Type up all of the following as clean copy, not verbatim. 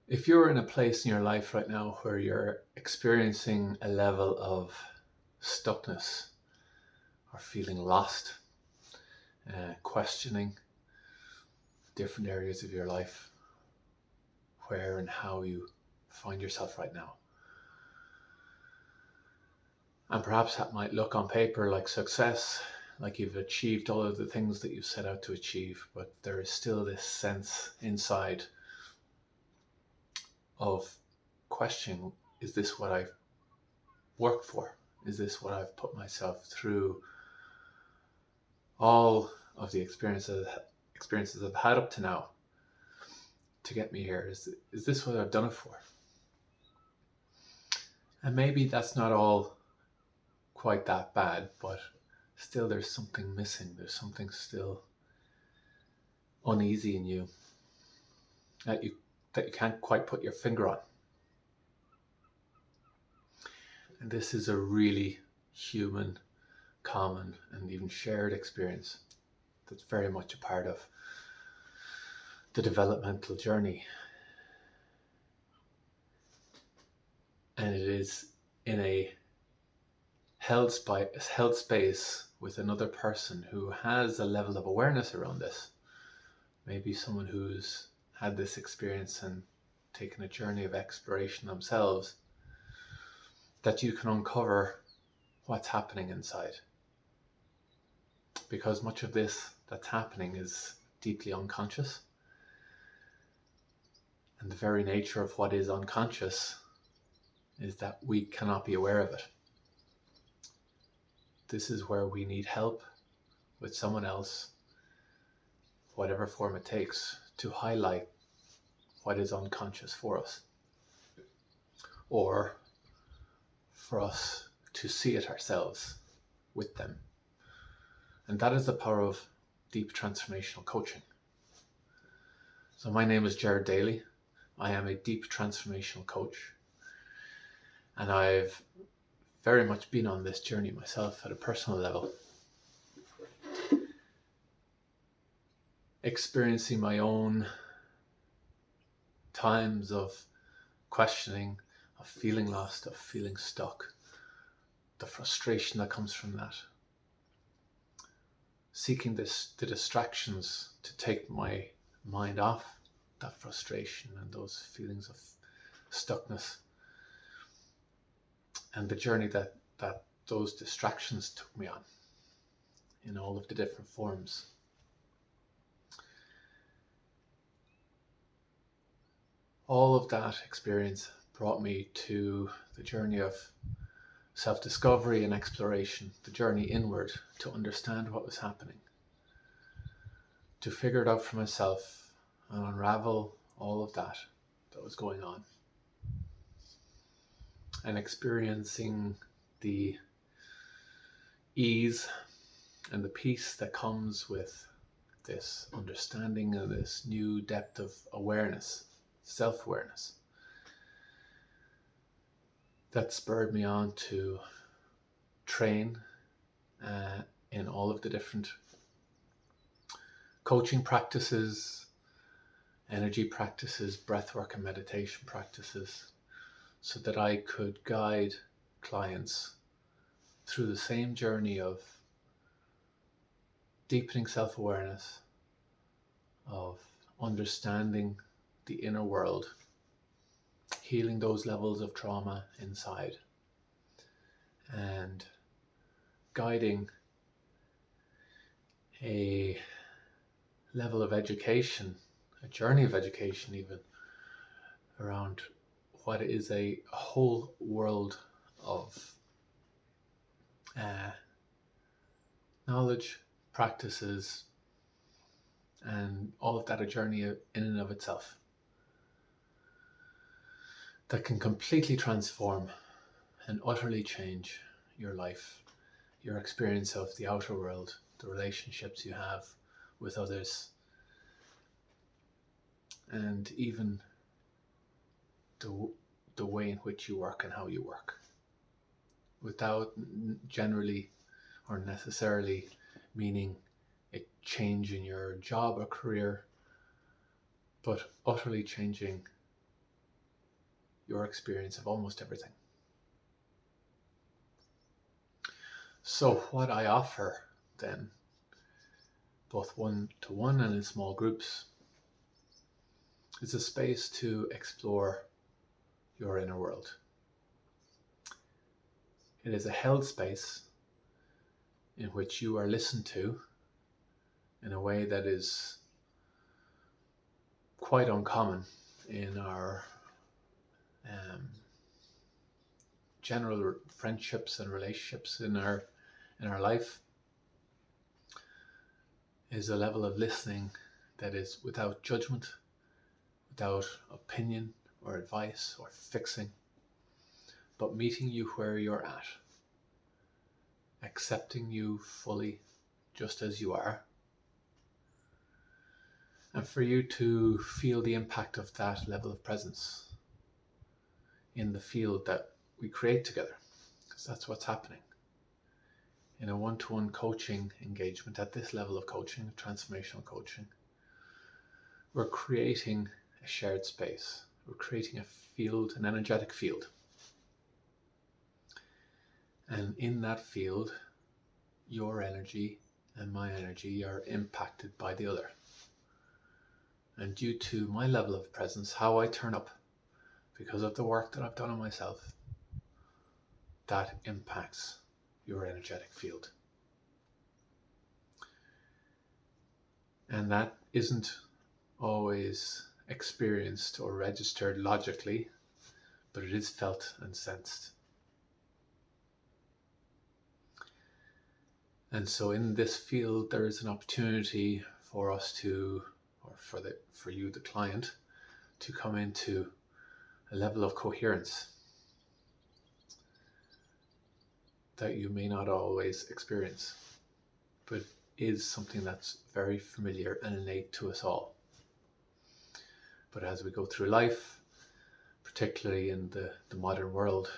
If you're in a place in your life right now where you're experiencing a level of stuckness or feeling lost, questioning different areas of your life, where and how you find yourself right now. And perhaps that might look on paper like success, like you've achieved all of the things that you set out to achieve, but there is still this sense inside of questioning, is this what I've worked for? Is this what I've put myself through all of the experiences I've had up to now to get me here? Is this what I've done it for? And maybe that's not all quite that bad, but still there's something missing. There's something still uneasy in you that you can't quite put your finger on. And this is a really human, common, and even shared experience that's very much a part of the developmental journey. And it is in a held space with another person who has a level of awareness around this. Maybe someone who's had this experience and taken a journey of exploration themselves, that you can uncover what's happening inside. Because much of this that's happening is deeply unconscious. And the very nature of what is unconscious is that we cannot be aware of it. This is where we need help with someone else, whatever form it takes, to highlight what is unconscious for us, or for us to see it ourselves with them. And that is the power of deep transformational coaching. So my name is GerDaly. I am a deep transformational coach, and I've very much been on this journey myself at a personal level, experiencing my own times of questioning, of feeling lost, of feeling stuck, the frustration that comes from that, seeking the distractions to take my mind off that frustration and those feelings of stuckness, and the journey that those distractions took me on in all of the different forms. All of that experience brought me to the journey of self-discovery and exploration, the journey inward to understand what was happening, to figure it out for myself and unravel all of that was going on, and experiencing the ease and the peace that comes with this understanding and this new depth of awareness, self-awareness, that spurred me on to train in all of the different coaching practices, energy practices, breathwork and meditation practices, so that I could guide clients through the same journey of deepening self-awareness, of understanding the inner world, healing those levels of trauma inside, and guiding a level of education, a journey of education even, around what is a whole world of knowledge, practices, and all of that a journey in and of itself that can completely transform and utterly change your life, your experience of the outer world, the relationships you have with others, and even the way in which you work and how you work, without generally or necessarily meaning a change in your job or career, but utterly changing your experience of almost everything. So what I offer then, both one-to-one and in small groups, is a space to explore your inner world. It is a held space in which you are listened to in a way that is quite uncommon in our general friendships and relationships in our life. Is a level of listening that is without judgment, without opinion or advice or fixing, but meeting you where you're at, accepting you fully just as you are, and for you to feel the impact of that level of presence in the field that we create together, because that's what's happening. In a one-to-one coaching engagement, at this level of coaching, transformational coaching, we're creating a shared space. We're creating a field, an energetic field. And in that field, your energy and my energy are impacted by the other. And due to my level of presence, how I turn up, because of the work that I've done on myself, that impacts your energetic field. And that isn't always experienced or registered logically, but it is felt and sensed. And so in this field, there is an opportunity for us to, or for you, the client, to come into a level of coherence that you may not always experience, but is something that's very familiar and innate to us all. But as we go through life, particularly in the modern world,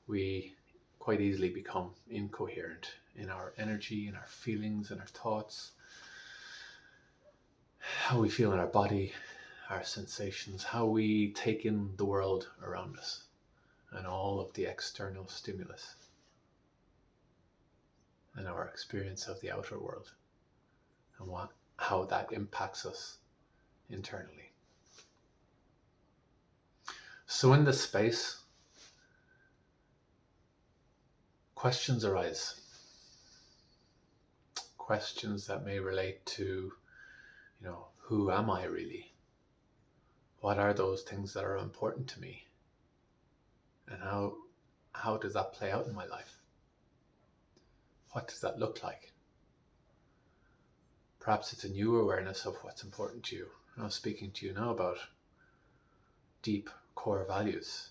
we quite easily become incoherent in our energy, in our feelings, in our thoughts, how we feel in our body, our sensations, how we take in the world around us and all of the external stimulus, and our experience of the outer world and how that impacts us internally. So in this space, questions arise. Questions that may relate to, who am I really? What are those things that are important to me? And how does that play out in my life? What does that look like? Perhaps it's a new awareness of what's important to you. I'm speaking to you now about deep core values.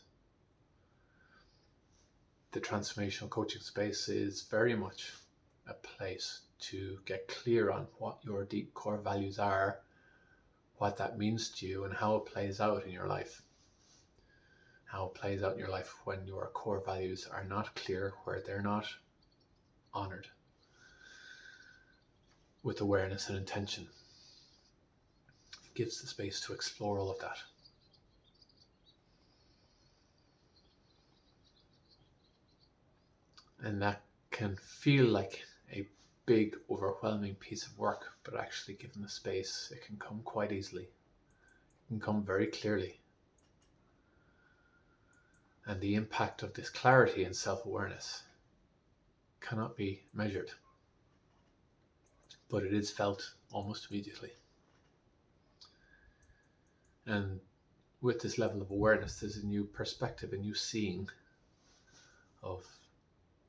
The transformational coaching space is very much a place to get clear on what your deep core values are, what that means to you, and how it plays out in your life. How it plays out in your life when your core values are not clear, where they're not honored with awareness and intention. It gives the space to explore all of that. And that can feel like a big, overwhelming piece of work, but actually, given the space, it can come quite easily. It can come very clearly. And the impact of this clarity and self-awareness cannot be measured, but it is felt almost immediately. And with this level of awareness, there's a new perspective, a new seeing of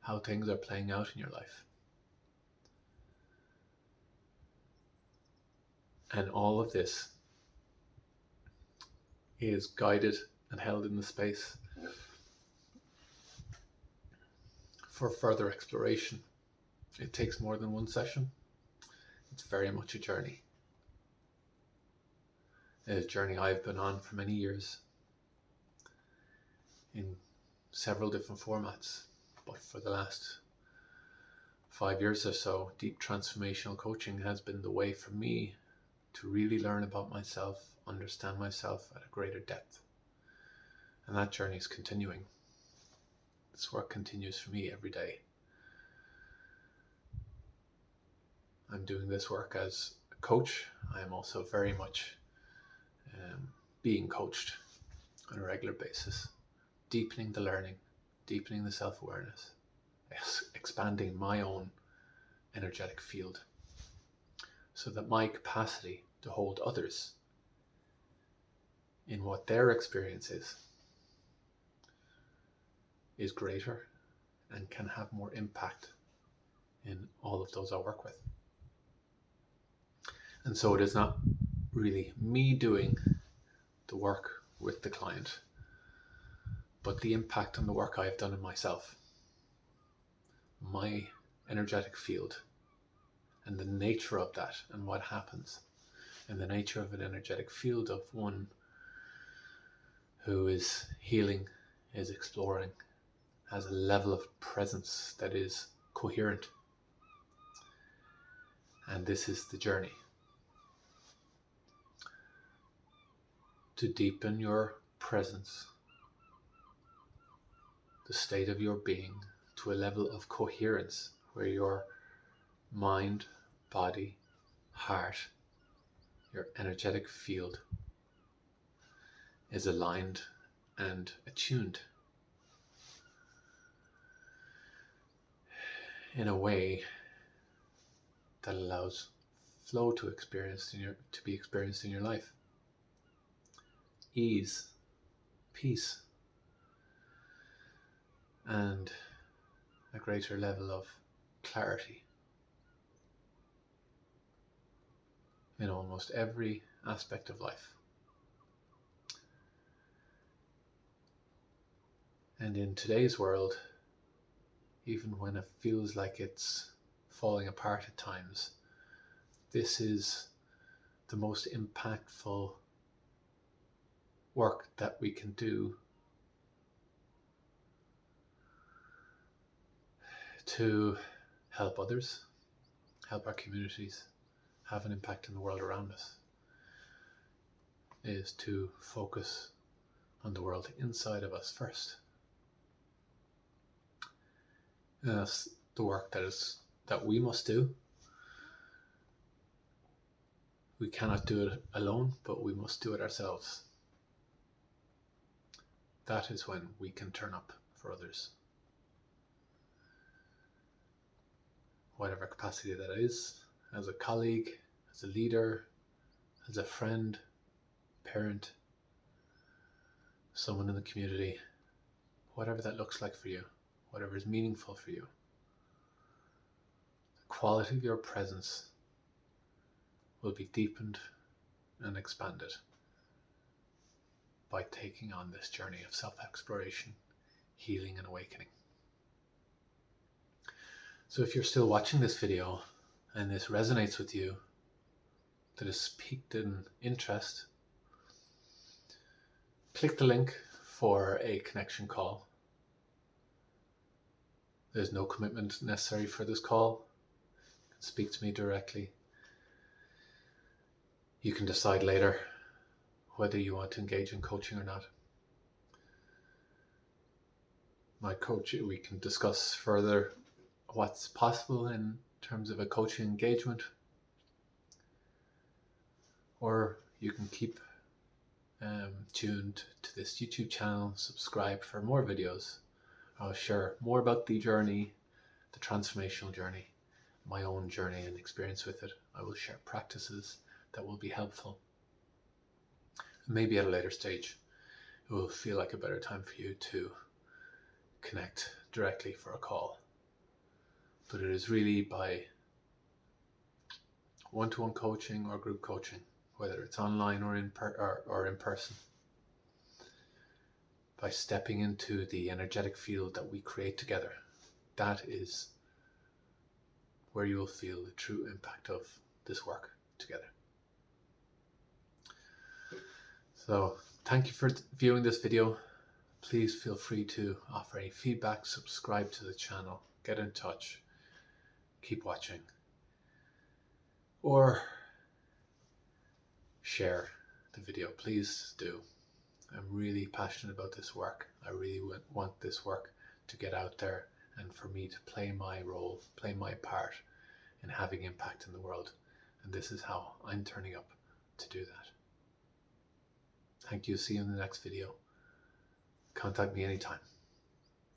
how things are playing out in your life. And all of this is guided and held in the space for further exploration. It takes more than one session. It's very much a journey. It's a journey I've been on for many years in several different formats. But for the last 5 years or so, deep transformational coaching has been the way for me to really learn about myself, understand myself at a greater depth, And that journey is continuing. This work continues for me every day. I'm doing this work as a coach. I am also very much being coached on a regular basis, deepening the learning, deepening the self-awareness, expanding my own energetic field so that my capacity to hold others in what their experience is greater and can have more impact in all of those I work with. And so it is not really me doing the work with the client, but the impact on the work I have done in myself, my energetic field, and the nature of that, and what happens in the nature of an energetic field of one who is healing, is exploring, has a level of presence that is coherent. And this is the journey. To deepen your presence, the state of your being, to a level of coherence where your mind, body, heart, your energetic field is aligned and attuned in a way that allows flow to be experienced in your life. Ease, peace, and a greater level of clarity in almost every aspect of life. And in today's world, even when it feels like it's falling apart at times, this is the most impactful work that we can do to help others, help our communities, have an impact in the world around us, is to focus on the world inside of us first. And that's the work that we must do. We cannot do it alone, but we must do it ourselves. That is when we can turn up for others. Whatever capacity that is, as a colleague, as a leader, as a friend, parent, someone in the community, whatever that looks like for you, whatever is meaningful for you. The quality of your presence will be deepened and expanded by taking on this journey of self-exploration, healing and awakening. So if you're still watching this video and this resonates with you, that has piqued in interest, click the link for a connection call. There's no commitment necessary for this call. You can speak to me directly. You can decide later whether you want to engage in coaching or not. My coach, we can discuss further what's possible in terms of a coaching engagement, or you can keep tuned to this YouTube channel, subscribe for more videos. I'll share more about the journey, the transformational journey, my own journey and experience with it. I will share practices that will be helpful. Maybe at a later stage, it will feel like a better time for you to connect directly for a call. But it is really by one-to-one coaching or group coaching, whether it's online or in person, by stepping into the energetic field that we create together. That is where you will feel the true impact of this work together. So thank you for viewing this video. Please feel free to offer any feedback, subscribe to the channel, get in touch, keep watching, or share the video. Please do. I'm really passionate about this work. I really want this work to get out there and for me to play my role, play my part in having impact in the world. And this is how I'm turning up to do that. Thank you. See you in the next video. Contact me anytime.